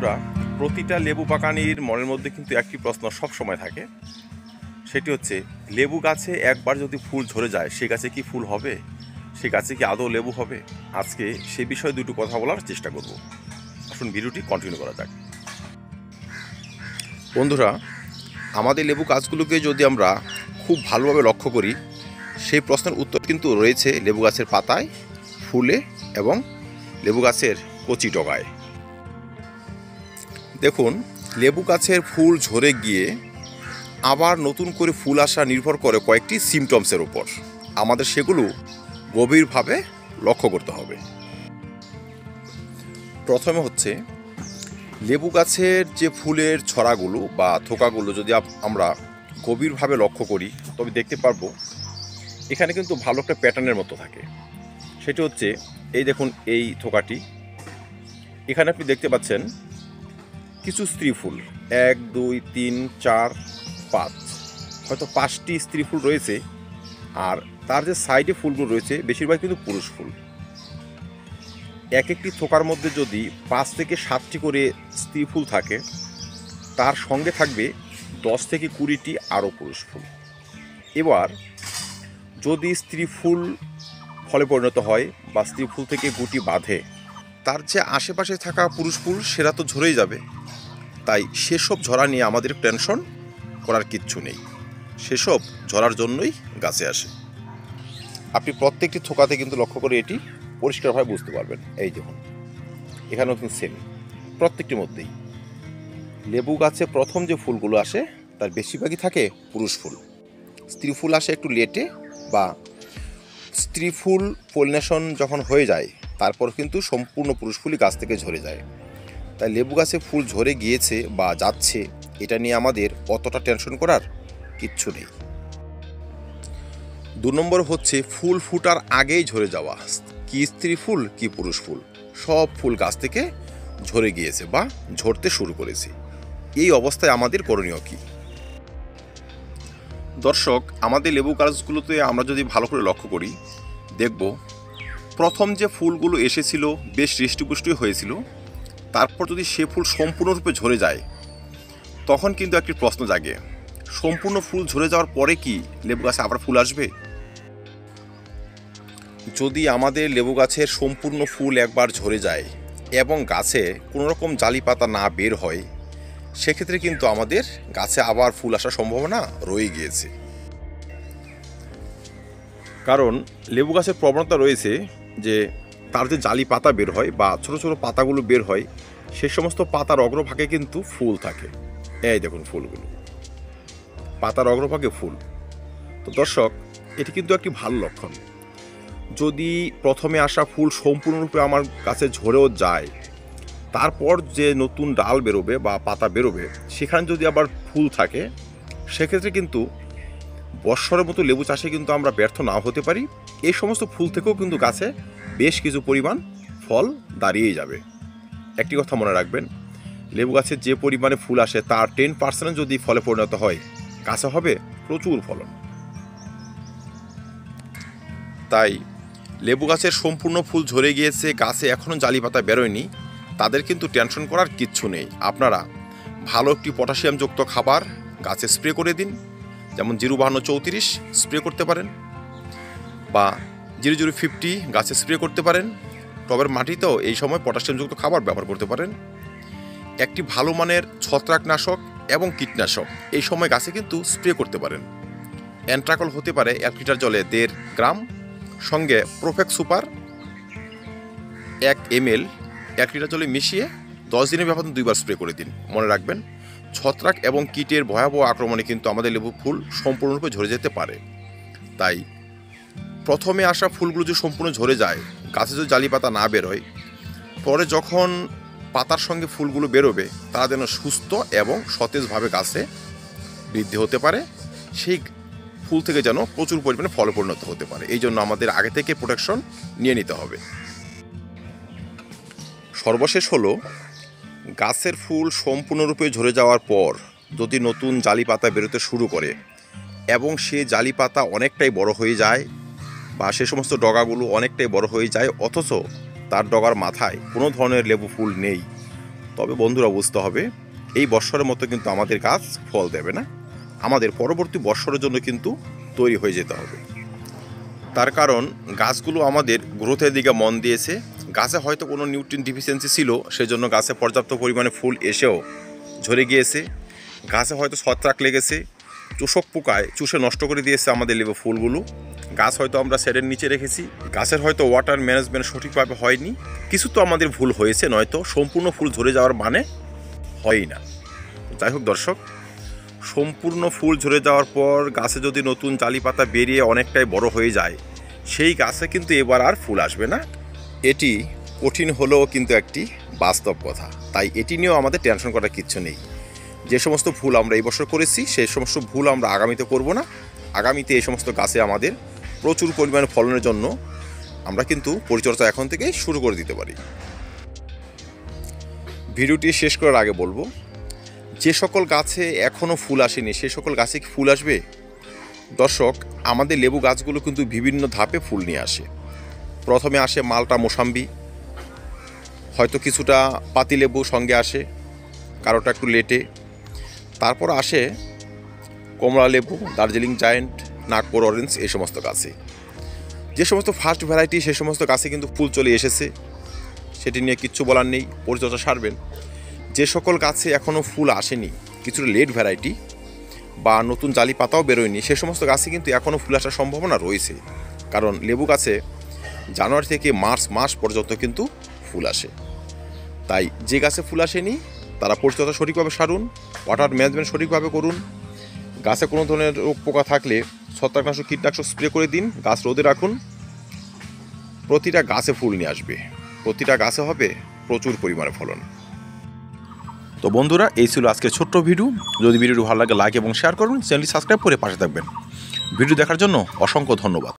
বন্ধুরা, প্রতিটা লেবু বাগানির মনের মধ্যে কিন্তু একটি প্রশ্ন সব সময় থাকে। সেটি হচ্ছে, লেবু গাছে একবার যদি ফুল ঝরে যায় সে গাছে কি ফুল হবে, সে গাছে কি আদৌ লেবু হবে? আজকে সে বিষয়ে দুটো কথা বলার চেষ্টা করব। আসুন ভিডিওটি কন্টিনিউ করা যাক। বন্ধুরা, আমাদের লেবু গাছগুলোকে যদি আমরা খুব ভালোভাবে লক্ষ্য করি, সেই প্রশ্নের উত্তর কিন্তু রয়েছে লেবু গাছের পাতায়, ফুলে এবং লেবু গাছের কচি ডগায়। দেখুন, লেবু গাছের ফুল ঝরে গিয়ে আবার নতুন করে ফুল আসা নির্ভর করে কয়েকটি সিমটমসের উপর। আমাদের সেগুলো গভীরভাবে লক্ষ্য করতে হবে। প্রথমে হচ্ছে, লেবু গাছের যে ফুলের ছড়াগুলো বা থোকাগুলো যদি আমরা গভীরভাবে লক্ষ্য করি, তবে দেখতে পারবো এখানে কিন্তু ভালো একটা প্যাটার্নের মতো থাকে। সেটি হচ্ছে, এই দেখুন এই থোকাটি, এখানে আপনি দেখতে পাচ্ছেন কিছু স্ত্রী ফুল, 1 2 3 4 5, হয়তো 5টি স্ত্রী ফুল রয়েছে। আর তার যে সাইডে ফুলগুলো রয়েছে বেশিরভাগ কিন্তু পুরুষ ফুল। এক একটি থোকার মধ্যে যদি 5 থেকে 7টি করে স্ত্রী ফুল থাকে, তার সঙ্গে থাকবে 10 থেকে 20টি আরও পুরুষ ফুল। এবার যদি স্ত্রী ফুল ফলে পরিণত হয় বা স্ত্রী ফুল থেকে গুটি বাঁধে, তার যে আশেপাশে থাকা পুরুষ ফুল সেটা তো ঝরেই যাবে। তাই সেসব ঝরা নিয়ে আমাদের টেনশন করার কিচ্ছু নেই, সেসব ঝরার জন্যই গাছে আসে। আপনি প্রত্যেকটি থোকাতে কিন্তু লক্ষ্য করে এটি পরিষ্কারভাবে বুঝতে পারবেন। এই দেখুন, এখানেও কিন্তু সেম, প্রত্যেকটির মধ্যেই লেবু গাছে প্রথম যে ফুলগুলো আসে তার বেশিরভাগই থাকে পুরুষ ফুল। স্ত্রী ফুল আসে একটু লেটে, বা স্ত্রী ফুল পলিনেশন যখন হয়ে যায় তারপর কিন্তু সম্পূর্ণ পুরুষ ফুলই গাছ থেকে ঝরে যায়। তাই লেবু গাছে ফুল ঝরে গিয়েছে বা যাচ্ছে, এটা নিয়ে আমাদের অতটা টেনশন করার কিচ্ছু নেই। 2 নম্বর হচ্ছে, ফুল ফুটার আগেই ঝরে যাওয়া। কি স্ত্রী ফুল কি পুরুষ ফুল, সব ফুল গাছ থেকে ঝরে গিয়েছে বা ঝরতে শুরু করেছে। এই অবস্থায় আমাদের করণীয় কি? দর্শক, আমাদের লেবু গাছগুলোতে আমরা যদি ভালো করে লক্ষ্য করি, দেখব প্রথম যে ফুলগুলো এসেছিল বেশ হৃষ্টপুষ্ট হয়েছিল, তারপর যদি সে ফুল সম্পূর্ণরূপে ঝরে যায়, তখন কিন্তু একটি প্রশ্ন জাগে, সম্পূর্ণ ফুল ঝরে যাওয়ার পরে কি লেবু গাছে আবার ফুল আসবে? যদি আমাদের লেবু গাছের সম্পূর্ণ ফুল একবার ঝরে যায় এবং গাছে কোনো রকম জালি পাতা না বের হয়, সেক্ষেত্রে কিন্তু আমাদের গাছে আবার ফুল আসার সম্ভাবনা রয়ে গিয়েছে। কারণ লেবু গাছের প্রবণতা রয়েছে যে তার যে জালি পাতা বের হয় বা ছোট ছোট পাতাগুলো বের হয়, সে সমস্ত পাতার অগ্রভাগে কিন্তু ফুল থাকে। এই দেখুন ফুলগুলো, পাতার অগ্রভাগে ফুল। তো দর্শক, এটি কিন্তু একটি ভালো লক্ষণ। যদি প্রথমে আসা ফুল সম্পূর্ণরূপে আমার গাছে ঝরেও যায়, তারপর যে নতুন ডাল বেরোবে বা পাতা বেরোবে, সেখানে যদি আবার ফুল থাকে, সেক্ষেত্রে কিন্তু বৎসরের মতো লেবু চাষে কিন্তু আমরা ব্যর্থ নাও হতে পারি। এই সমস্ত ফুল থেকেও কিন্তু গাছে বেশ কিছু পরিমাণ ফল দাঁড়িয়ে যাবে। একটি কথা মনে রাখবেন, লেবু গাছে যে পরিমাণে ফুল আসে তার 10% যদি ফলে পরিণত হয়, গাছে হবে প্রচুর ফলন। তাই লেবু গাছের সম্পূর্ণ ফুল ঝরে গিয়েছে, গাছে এখনও জালি পাতা বেরোয়নি, তাদের কিন্তু টেনশন করার কিচ্ছু নেই। আপনারা ভালো একটি পটাশিয়ামযুক্ত খাবার গাছে স্প্রে করে দিন, যেমন 05234 স্প্রে করতে পারেন, বা 0050 গাছে স্প্রে করতে পারেন। টবের মাটিতেও এই সময় পটাশিয়ামযুক্ত খাবার ব্যবহার করতে পারেন। একটি ভালো মানের ছত্রাকনাশক এবং কীটনাশক এই সময় গাছে কিন্তু স্প্রে করতে পারেন। অ্যান্ট্রাকল হতে পারে 1 লিটার জলে 1.5 গ্রাম, সঙ্গে প্রোফেক্স সুপার 1 ml 1 লিটার জলে মিশিয়ে 10 দিনের ব্যবধানে 2বার স্প্রে করে দিন। মনে রাখবেন, ছত্রাক এবং কীটের ভয়াবহ আক্রমণে কিন্তু আমাদের লেবু ফুল সম্পূর্ণরূপে ঝরে যেতে পারে। তাই প্রথমে আসা ফুলগুলো যদি সম্পূর্ণ ঝরে যায়, গাছে যদি জালি পাতা না বেরোয়, পরে যখন পাতার সঙ্গে ফুলগুলো বেরোবে, তারা যেন সুস্থ এবং সতেজভাবে গাছে বৃদ্ধি হতে পারে, সেই ফুল থেকে যেন প্রচুর পরিমাণে ফলে পরিণত হতে পারে। এই জন্য আমাদের আগে থেকে প্রোটেকশন নিয়ে নিতে হবে। সর্বশেষ হলো, গাছের ফুল সম্পূর্ণরূপে ঝরে যাওয়ার পর যদি নতুন জালি পাতা বেরোতে শুরু করে এবং সে জালি পাতা অনেকটাই বড় হয়ে যায়, বা সে সমস্ত ডগাগুলো অনেকটাই বড় হয়ে যায়, অথচ তার ডগার মাথায় কোনো ধরনের লেবু ফুল নেই, তবে বন্ধুরা বুঝতে হবে এই বৎসরের মতো কিন্তু আমাদের গাছ ফল দেবে না, আমাদের পরবর্তী বৎসরের জন্য কিন্তু তৈরি হয়ে যেতে হবে। তার কারণ গাছগুলো আমাদের গ্রোথের দিকে মন দিয়েছে, গাছে হয়তো কোনো নিউট্রিয়েন্ট ডিফিসিয়েন্সি ছিল, সেজন্য গাছে পর্যাপ্ত পরিমাণে ফুল এসেও ঝরে গিয়েছে। গাছে হয়তো ছত্রাক লেগেছে, চোষক পোকায় চুষে নষ্ট করে দিয়েছে আমাদের লেবু ফুলগুলো। গাছ হয়তো আমরা শেডের নিচে রেখেছি, গাছের হয়তো ওয়াটার ম্যানেজমেন্ট সঠিকভাবে হয়নি, কিছু তো আমাদের ভুল হয়েছে, নয়তো সম্পূর্ণ ফুল ঝরে যাওয়ার মানে হয়ই না। যাই হোক দর্শক, সম্পূর্ণ ফুল ঝরে যাওয়ার পর গাছে যদি নতুন জালি পাতা বেরিয়ে অনেকটাই বড় হয়ে যায়, সেই গাছে কিন্তু এবার আর ফুল আসবে না। এটি কঠিন হলেও কিন্তু একটি বাস্তব কথা, তাই এটি নিয়েও আমাদের টেনশন করার কিচ্ছু নেই। যে সমস্ত ভুল আমরা এই বছর করেছি সেই সমস্ত ভুল আমরা আগামীতে করব না। আগামীতে এই সমস্ত গাছে আমাদের প্রচুর পরিমাণে ফলনের জন্য আমরা কিন্তু পরিচর্যা এখন থেকেই শুরু করে দিতে পারি। ভিডিওটি শেষ করার আগে বলবো, যে সকল গাছে এখনও ফুল আসেনি সে সকল গাছে কি ফুল আসবে? দর্শক, আমাদের লেবু গাছগুলো কিন্তু বিভিন্ন ধাপে ফুল নিয়ে আসে। প্রথমে আসে মালটা মোসাম্বি, হয়তো কিছুটা পাতিলেবু সঙ্গে আসে, কারোটা একটু লেটে। তারপর আসে কমলা লেবু, দার্জিলিং জায়েন্ট, নাগপুর অরেঞ্জ, এই সমস্ত গাছে। যে সমস্ত ফার্স্ট ভ্যারাইটি সে সমস্ত গাছে কিন্তু ফুল চলে এসেছে, সেটি নিয়ে কিচ্ছু বলার নেই, পরিচর্যা সারবেন। যে সকল গাছে এখনও ফুল আসেনি, কিছুটা লেট ভ্যারাইটি বা নতুন জালি পাতাও বেরোয়নি, সে সমস্ত গাছে কিন্তু এখনও ফুল আসার সম্ভাবনা রয়েছে। কারণ লেবু গাছে জানুয়ারি থেকে মার্চ মাস পর্যন্ত কিন্তু ফুল আসে। তাই যে গাছে ফুল আসেনি তারা পরিচর্যা সঠিকভাবে সারুন, ওয়াটার ম্যানেজমেন্ট সঠিকভাবে করুন। গাছে কোনো ধরনের রোগ পোকা থাকলে ছত্রাকনাশক কীটনাশক স্প্রে করে দিন, গাছ রোদে রাখুন। প্রতিটা গাছে ফুল নিয়ে আসবে, প্রতিটা গাছে হবে প্রচুর পরিমাণে ফলন। তো বন্ধুরা, এই ছিল আজকের ছোট্ট ভিডিও। যদি ভিডিওটি ভালো লাগে লাইক এবং শেয়ার করুন, চ্যানেলটি সাবস্ক্রাইব করে পাশে থাকবেন। ভিডিও দেখার জন্য অসংখ্য ধন্যবাদ।